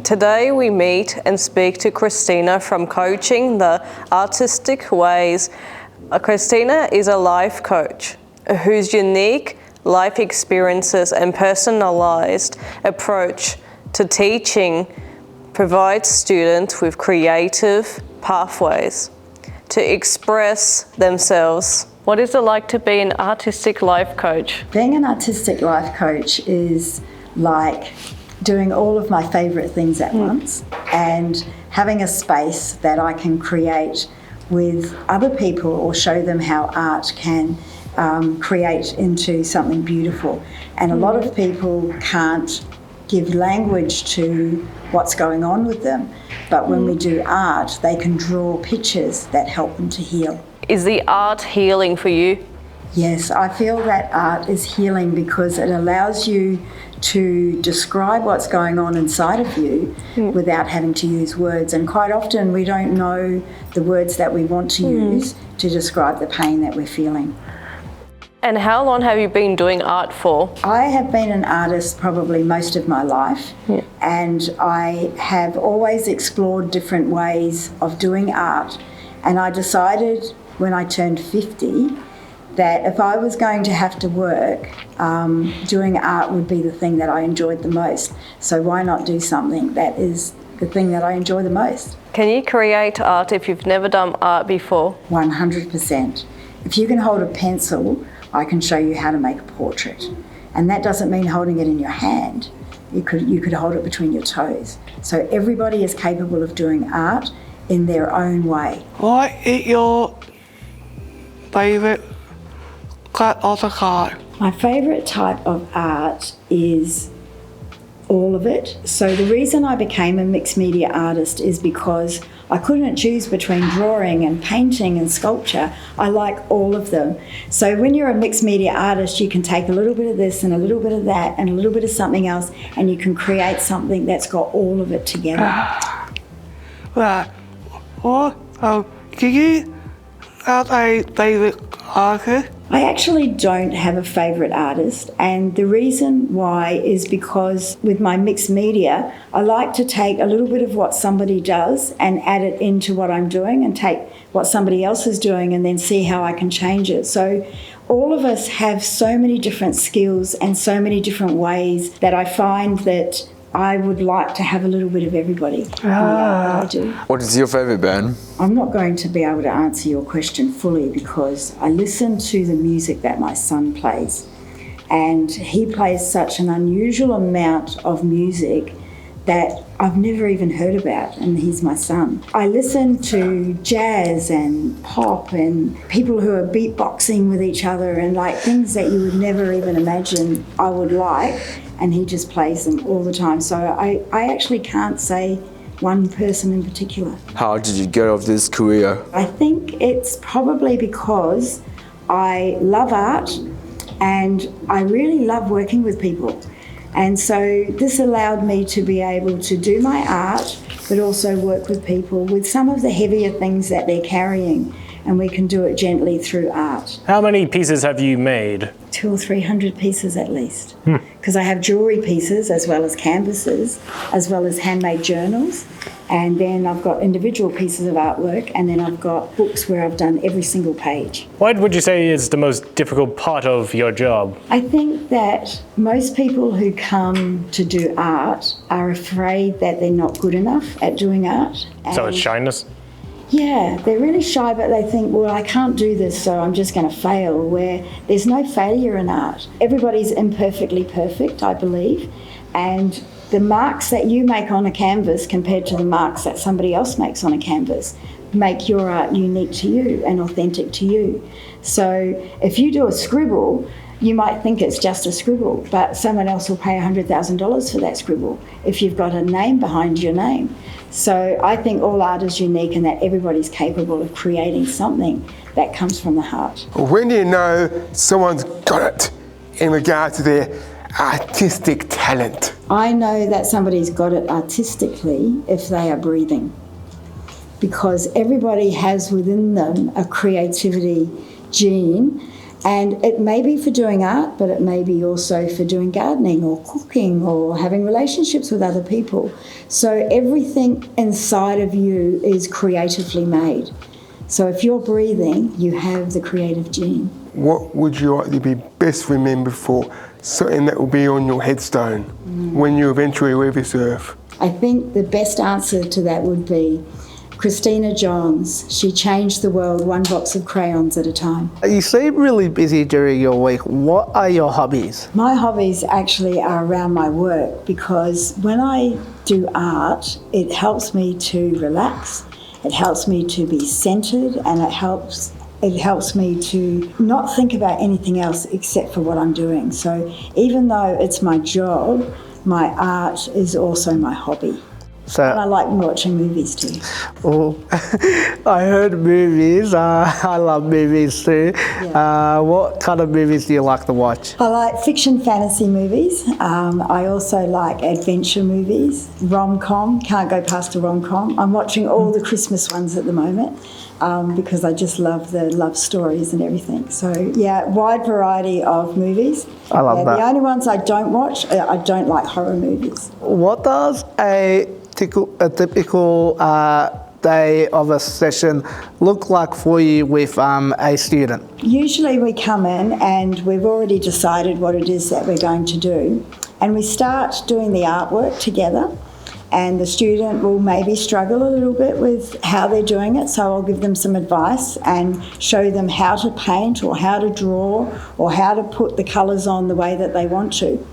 Today we meet and speak to Christina from Coaching the Artistic Ways. Christina is a life coach whose unique life experiences and personalised approach to teaching provides students with creative pathways to express themselves. What is it like to be an artistic life coach? Being an artistic life coach is like doing all of my favourite things at once and having a space that I can create with other people or show them how art can create into something beautiful. And a lot of people can't give language to what's going on with them, but when we do art, they can draw pictures that help them to heal. Is the art healing for you? Yes, I feel that art is healing because it allows you to describe what's going on inside of you without having to use words. And quite often we don't know the words that we want to use to describe the pain that we're feeling. And how long have you been doing art for? I have been an artist probably most of my life, and I have always explored different ways of doing art. And I decided when I turned 50 that if I was going to have to work, doing art would be the thing that I enjoyed the most. So why not do something that is the thing that I enjoy the most? Can you create art if you've never done art before? 100%. If you can hold a pencil, I can show you how to make a portrait. And that doesn't mean holding it in your hand. You could hold it between your toes. So everybody is capable of doing art in their own way. What is your favourite cut of the card? My favourite type of art is all of it. So the reason I became a mixed media artist is because I couldn't choose between drawing and painting and sculpture. I like all of them. So when you're a mixed media artist, you can take a little bit of this and a little bit of that and a little bit of something else, and you can create something that's got all of it together. Right. Do you have a favourite artist? I actually don't have a favourite artist, and the reason why is because with my mixed media, I like to take a little bit of what somebody does and add it into what I'm doing, and take what somebody else is doing and then see how I can change it. So all of us have so many different skills and so many different ways that I find that I would like to have a little bit of everybody in the art that I do. What is your favourite band? I'm not going to be able to answer your question fully because I listen to the music that my son plays, and he plays such an unusual amount of music that I've never even heard about, and he's my son. I listen to jazz and pop and people who are beatboxing with each other and like things that you would never even imagine I would like, and he just plays them all the time. So I actually can't say one person in particular. How did you get off this career? I think it's probably because I love art and I really love working with people. And so this allowed me to be able to do my art, but also work with people with some of the heavier things that they're carrying, and we can do it gently through art. How many pieces have you made? 200 or 300 pieces at least. Because I have jewellery pieces as well as canvases, as well as handmade journals. And then I've got individual pieces of artwork, and then I've got books where I've done every single page. What would you say is the most difficult part of your job? I think that most people who come to do art are afraid that they're not good enough at doing art. So it's shyness? Yeah, they're really shy, but they think, well, I can't do this, so I'm just going to fail, where there's no failure in art. Everybody's imperfectly perfect, I believe, and the marks that you make on a canvas compared to the marks that somebody else makes on a canvas make your art unique to you and authentic to you. So if you do a scribble, you might think it's just a scribble, but someone else will pay $100,000 for that scribble if you've got a name behind your name. So I think all art is unique and that everybody's capable of creating something that comes from the heart. When do you know someone's got it in regard to their artistic talent? I know that somebody's got it artistically if they are breathing, because everybody has within them a creativity gene, And it may be for doing art, but it may be also for doing gardening or cooking or having relationships with other people. So everything inside of you is creatively made. So if you're breathing, you have the creative gene. What would you like to be best remembered for? Something that will be on your headstone when you eventually leave this earth. I think the best answer to that would be Christina Johns. She changed the world one box of crayons at a time. You seem really busy during your week. What are your hobbies? My hobbies actually are around my work because when I do art, it helps me to relax, it helps me to be centred, and it helps me to not think about anything else except for what I'm doing. So even though it's my job, my art is also my hobby. And I like watching movies too. Oh, I heard movies. I love movies too. Yeah. What kind of movies do you like to watch? I like fiction fantasy movies. I also like adventure movies, rom-com. Can't go past a rom-com. I'm watching all the Christmas ones at the moment because I just love the love stories and everything. So yeah, wide variety of movies. I love that. The only ones I don't watch, I don't like horror movies. What does a typical day of a session look like for you with a student? Usually we come in and we've already decided what it is that we're going to do, and we start doing the artwork together, and the student will maybe struggle a little bit with how they're doing it, so I'll give them some advice and show them how to paint or how to draw or how to put the colours on the way that they want to.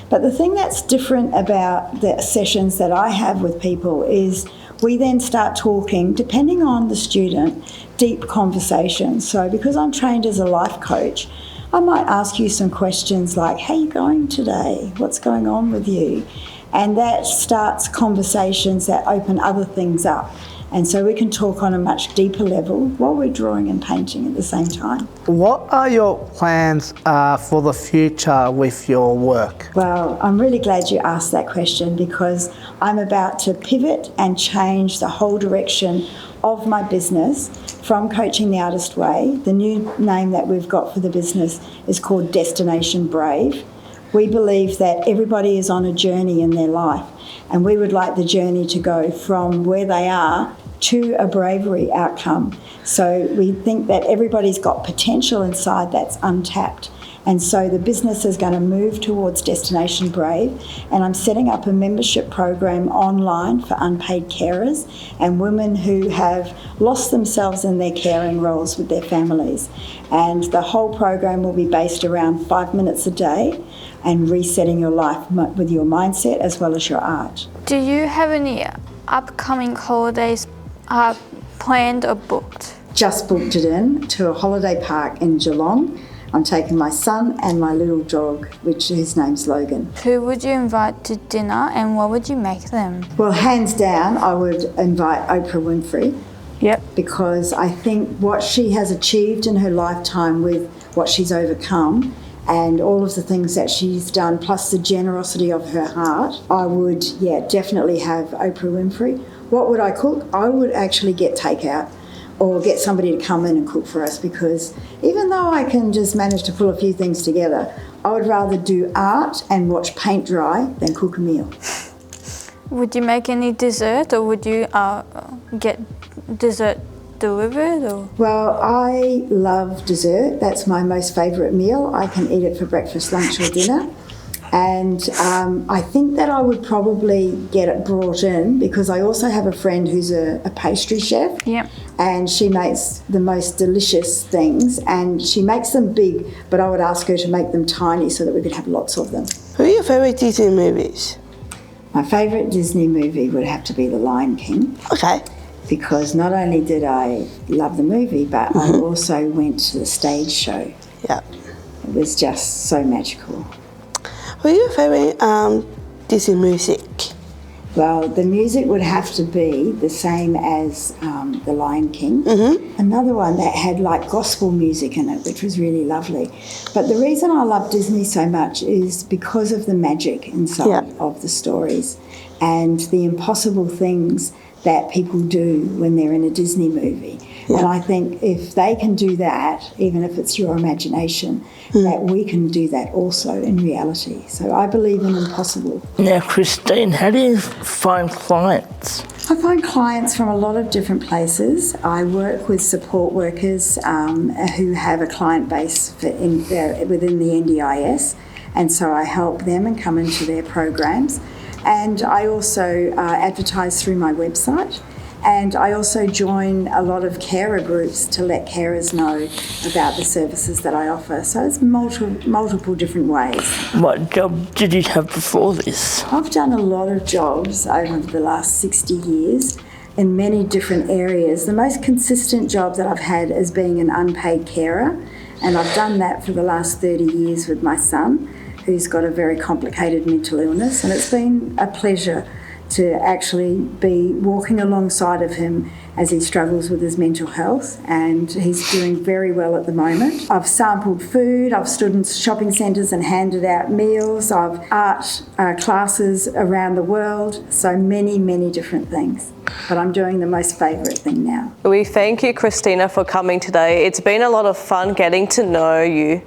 But the thing that's different about the sessions that I have with people is we then start talking, depending on the student, deep conversations. So because I'm trained as a life coach, I might ask you some questions like, how are you going today? What's going on with you? And that starts conversations that open other things up. And so we can talk on a much deeper level while we're drawing and painting at the same time. What are your plans for the future with your work? Well, I'm really glad you asked that question because I'm about to pivot and change the whole direction of my business from Coaching the Artist Way. The new name that we've got for the business is called Destination Brave. We believe that everybody is on a journey in their life, and we would like the journey to go from where they are to a bravery outcome. So we think that everybody's got potential inside that's untapped. And so the business is going to move towards Destination Brave, and I'm setting up a membership program online for unpaid carers and women who have lost themselves in their caring roles with their families. And the whole program will be based around 5 minutes a day and resetting your life with your mindset as well as your art. Do you have any upcoming holidays planned or booked? Just booked it in to a holiday park in Geelong. I'm taking my son and my little dog, his name's Logan. Who would you invite to dinner and what would you make them? Well, hands down, I would invite Oprah Winfrey. Yep. Because I think what she has achieved in her lifetime with what she's overcome and all of the things that she's done, plus the generosity of her heart, I would, definitely have Oprah Winfrey. What would I cook? I would actually get takeout or get somebody to come in and cook for us, because even though I can just manage to pull a few things together, I would rather do art and watch paint dry than cook a meal. Would you make any dessert, or would you get dessert delivered? Or? Well, I love dessert. That's my most favourite meal. I can eat it for breakfast, lunch or dinner. And I think that I would probably get it brought in, because I also have a friend who's a pastry chef. Yep. And she makes the most delicious things, and she makes them big, but I would ask her to make them tiny so that we could have lots of them. Who are your favourite Disney movies? My favourite Disney movie would have to be The Lion King. Okay. Because not only did I love the movie, but I also went to the stage show. Yeah. It was just so magical. What are your favourite Disney music? Well, the music would have to be the same as The Lion King. Mm-hmm. Another one that had like gospel music in it, which was really lovely. But the reason I love Disney so much is because of the magic inside. Yeah. of the stories and the impossible things that people do when they're in a Disney movie. And I think if they can do that, even if it's your imagination, that we can do that also in reality. So I believe in impossible. Now, Christine, how do you find clients? I find clients from a lot of different places. I work with support workers who have a client base within the NDIS, and so I help them and come into their programs. And I also advertise through my website, and I also join a lot of carer groups to let carers know about the services that I offer. So it's multiple different ways. What job did you have before this? I've done a lot of jobs over the last 60 years in many different areas. The most consistent job that I've had is being an unpaid carer, and I've done that for the last 30 years with my son, who's got a very complicated mental illness, and it's been a pleasure to actually be walking alongside of him as he struggles with his mental health, and he's doing very well at the moment. I've sampled food, I've stood in shopping centres and handed out meals, I've art classes around the world, so many different things. But I'm doing the most favourite thing now. We thank you, Christina, for coming today. It's been a lot of fun getting to know you.